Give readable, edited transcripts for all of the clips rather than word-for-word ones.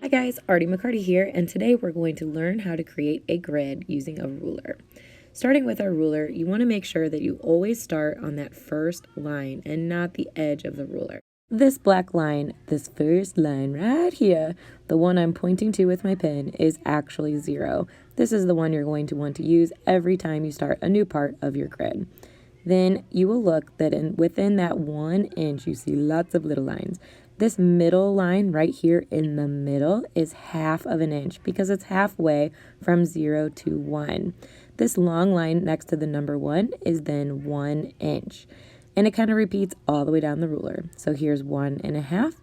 Hi guys, Artie McCarty here, and today we're going to learn how to create a grid using a ruler. Starting with our ruler, you want to make sure that you always start on that first line and not the edge of the ruler. This black line, this first line right here, the one I'm pointing to with my pen, is actually 0. This is the one you're going to want to use every time you start a new part of your grid. Then you will look that within that 1 inch you see lots of little lines. This middle line right here in the middle is ½ of an inch because it's halfway from 0 to 1. This long line next to the number 1 is then 1 inch. And it kind of repeats all the way down the ruler. So here's 1½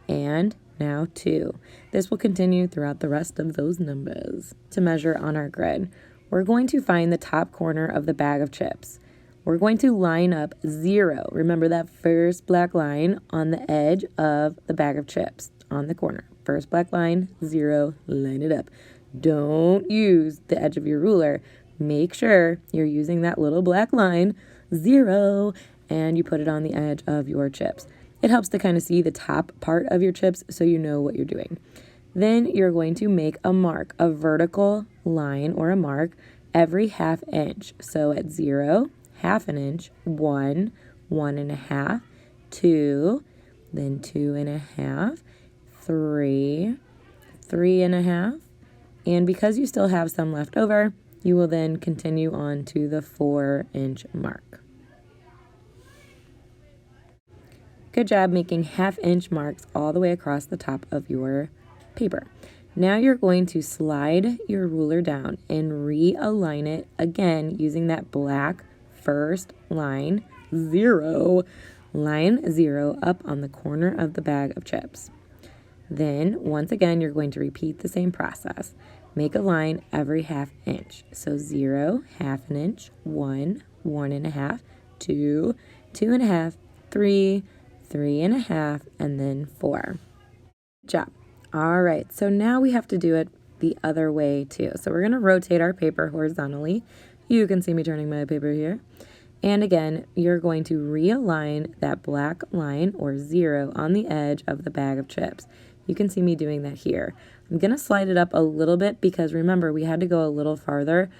and now 2. This will continue throughout the rest of those numbers. To measure on our grid, we're going to find the top corner of the bag of chips. We're going to line up 0. Remember that first black line on the edge of the bag of chips on the corner. First black line, 0, line it up. Don't use the edge of your ruler. Make sure you're using that little black line, 0, and you put it on the edge of your chips. It helps to kind of see the top part of your chips so you know what you're doing. Then you're going to make a mark, a vertical line or a mark every ½ inch. So at 0, ½ an inch, 1, 1½, 2, then 2½, 3, 3½, and because you still have some left over, you will then continue on to the 4-inch mark. Good job making ½ inch marks all the way across the top of your paper. Now you're going to slide your ruler down and realign it again using that black first line, 0, line 0 up on the corner of the bag of chips. Then, once again, you're going to repeat the same process. Make a line every ½ inch. So 0, ½ an inch, 1, 1½, 2, 2½, 3, 3½, and then 4. Good job. All right, so now we have to do it the other way too. So we're going to rotate our paper horizontally. You can see me turning my paper here. And again, you're going to realign that black line or 0 on the edge of the bag of chips. You can see me doing that here. I'm going to slide it up a little bit because remember we had to go a little farther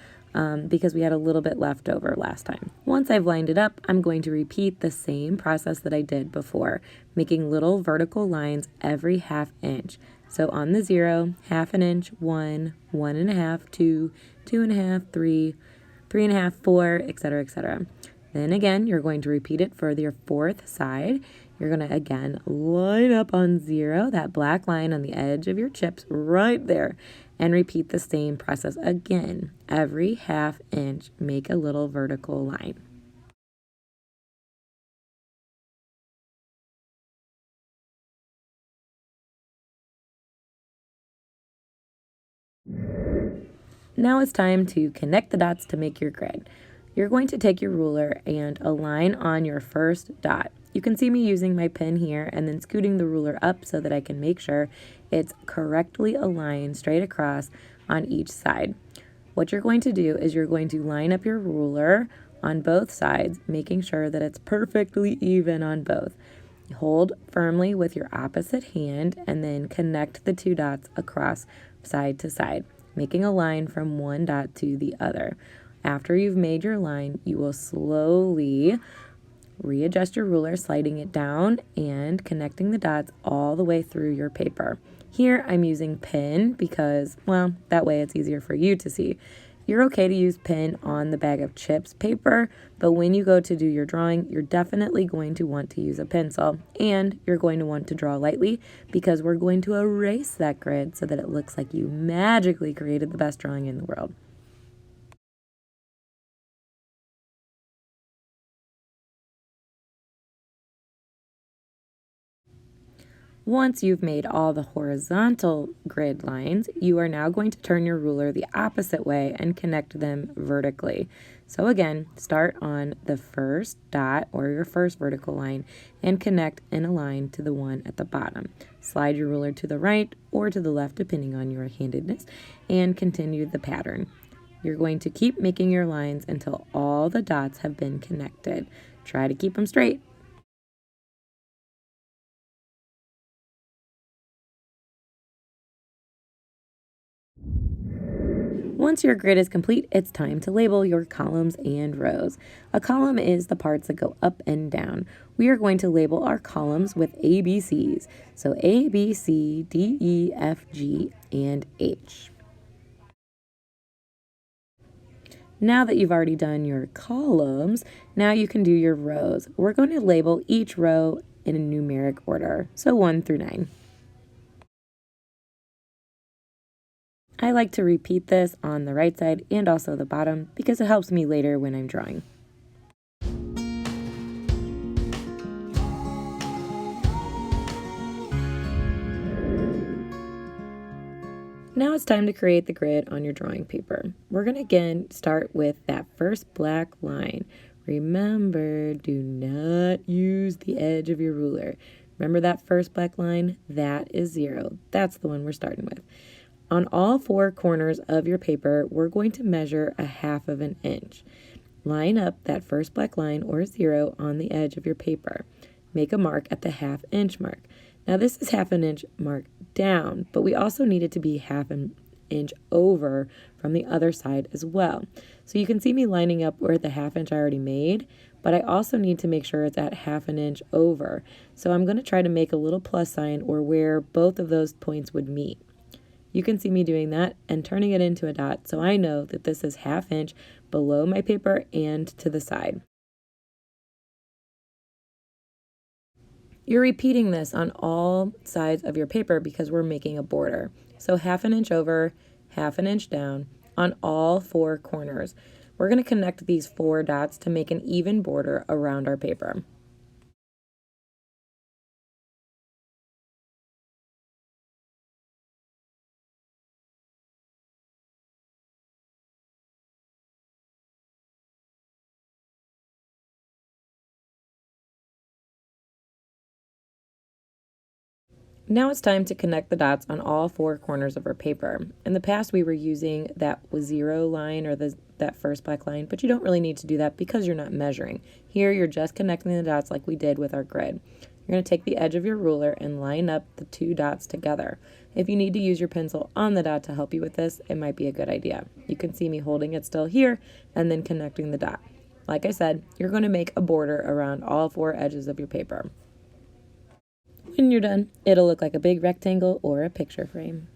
because we had a little bit left over last time. Once I've lined it up, I'm going to repeat the same process that I did before, making little vertical lines every ½ inch. So on the 0, ½ an inch, 1, 1½, 2, 2½, 3, 3½, 4, etc., etc. Then again, you're going to repeat it for your 4th side. You're going to again line up on 0, that black line on the edge of your chips right there, and repeat the same process again. Every ½ inch, make a little vertical line. Now it's time to connect the dots to make your grid. You're going to take your ruler and align on your first dot. You can see me using my pen here and then scooting the ruler up so that I can make sure it's correctly aligned straight across on each side. What you're going to do is you're going to line up your ruler on both sides, making sure that it's perfectly even on both. Hold firmly with your opposite hand and then connect the 2 dots across side to side, making a line from one dot to the other. After you've made your line, you will slowly readjust your ruler, sliding it down and connecting the dots all the way through your paper. Here I'm using pen because, well, that way it's easier for you to see. You're okay to use pen on the bag of chips paper, but when you go to do your drawing, you're definitely going to want to use a pencil, and you're going to want to draw lightly because we're going to erase that grid so that it looks like you magically created the best drawing in the world. Once you've made all the horizontal grid lines, you are now going to turn your ruler the opposite way and connect them vertically. So again, start on the first dot or your first vertical line and connect in a line to the one at the bottom. Slide your ruler to the right or to the left depending on your handedness and continue the pattern. You're going to keep making your lines until all the dots have been connected. Try to keep them straight. Once your grid is complete, it's time to label your columns and rows. A column is the parts that go up and down. We are going to label our columns with ABCs. So A, B, C, D, E, F, G, and H. Now that you've already done your columns, now you can do your rows. We're going to label each row in a numeric order, so 1 through 9. I like to repeat this on the right side and also the bottom because it helps me later when I'm drawing. Now it's time to create the grid on your drawing paper. We're going to again start with that first black line. Remember, do not use the edge of your ruler. Remember that first black line? That is 0. That's the one we're starting with. On all 4 corners of your paper, we're going to measure a 1/2 inch. Line up that first black line or 0 on the edge of your paper. Make a mark at the 1/2 inch mark. Now this is 1/2 inch mark down, but we also need it to be 1/2 inch over from the other side as well. So you can see me lining up where the 1/2 inch I already made, but I also need to make sure it's at 1/2 inch over. So I'm going to try to make a little plus sign or where both of those points would meet. You can see me doing that and turning it into a dot so I know that this is 1/2 inch below my paper and to the side. You're repeating this on all sides of your paper because we're making a border. So 1/2 inch over, 1/2 inch down on all 4 corners. We're going to connect these 4 dots to make an even border around our paper. Now it's time to connect the dots on all 4 corners of our paper. In the past, we were using that 0 line or that first black line, but you don't really need to do that because you're not measuring. Here, you're just connecting the dots like we did with our grid. You're going to take the edge of your ruler and line up the 2 dots together. If you need to use your pencil on the dot to help you with this, it might be a good idea. You can see me holding it still here and then connecting the dot. Like I said, you're going to make a border around all 4 edges of your paper. When you're done, it'll look like a big rectangle or a picture frame.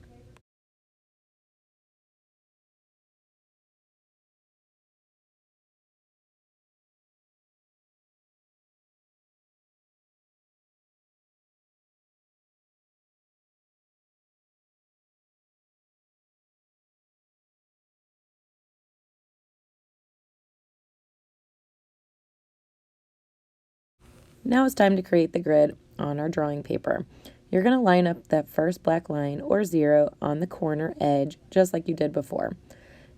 Now it's time to create the grid on our drawing paper. You're going to line up that first black line or 0 on the corner edge just like you did before.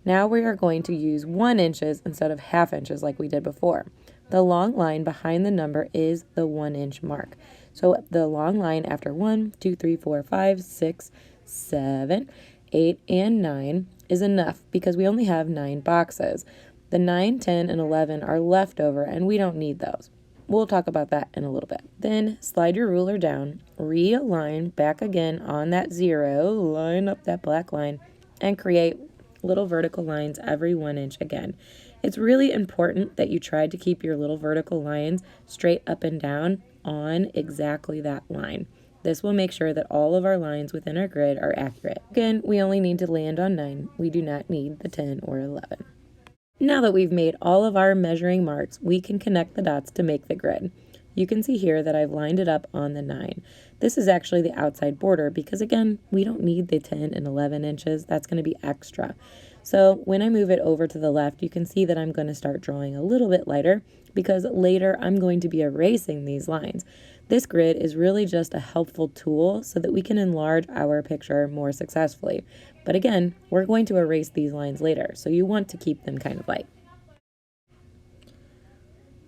Now we are going to use 1 inches instead of 1/2 inches like we did before. The long line behind the number is the 1 inch mark. So the long line after 1, 2, 3, 4, 5, 6, 7, 8, and 9 is enough because we only have 9 boxes. The 9, 10, and 11 are left over and we don't need those. We'll talk about that in a little bit. Then slide your ruler down, realign back again on that 0, line up that black line, and create little vertical lines every 1 inch again. It's really important that you try to keep your little vertical lines straight up and down on exactly that line. This will make sure that all of our lines within our grid are accurate. Again, we only need to land on 9. We do not need the 10 or 11. Now that we've made all of our measuring marks, we can connect the dots to make the grid. You can see here that I've lined it up on the 9. This is actually the outside border because again, we don't need the 10 and 11 inches. That's going to be extra. So when I move it over to the left, you can see that I'm going to start drawing a little bit lighter because later I'm going to be erasing these lines. This grid is really just a helpful tool so that we can enlarge our picture more successfully. But again, we're going to erase these lines later, so you want to keep them kind of light.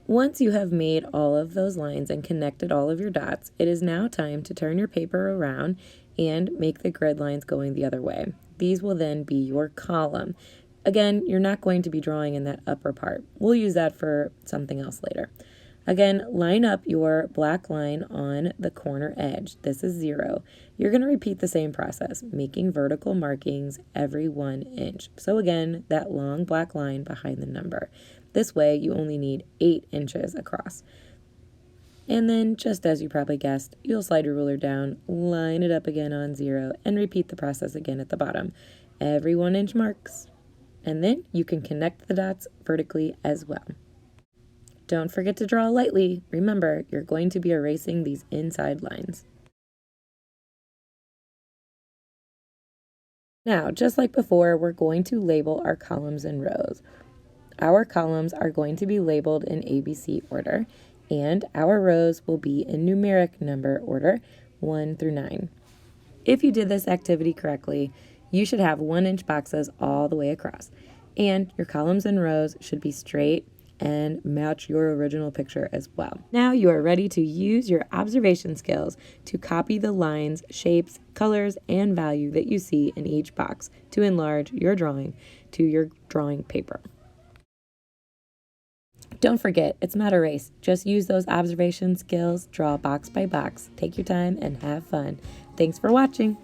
Once you have made all of those lines and connected all of your dots, it is now time to turn your paper around and make the grid lines going the other way. These will then be your column. Again, you're not going to be drawing in that upper part. We'll use that for something else later. Again, line up your black line on the corner edge. This is 0. You're going to repeat the same process, making vertical markings every 1 inch. So again, that long black line behind the number. This way, you only need 8 inches across. And then, just as you probably guessed, you'll slide your ruler down, line it up again on 0, and repeat the process again at the bottom. Every 1 inch marks. And then you can connect the dots vertically as well. Don't forget to draw lightly. Remember, you're going to be erasing these inside lines. Now, just like before, we're going to label our columns and rows. Our columns are going to be labeled in ABC order, and our rows will be in numeric number order, 1 through 9. If you did this activity correctly, you should have 1 inch boxes all the way across, and your columns and rows should be straight and match your original picture as well. Now you are ready to use your observation skills to copy the lines, shapes, colors, and value that you see in each box to enlarge your drawing to your drawing paper. Don't forget, it's not a race. Just use those observation skills, draw box by box, take your time, and have fun. Thanks for watching.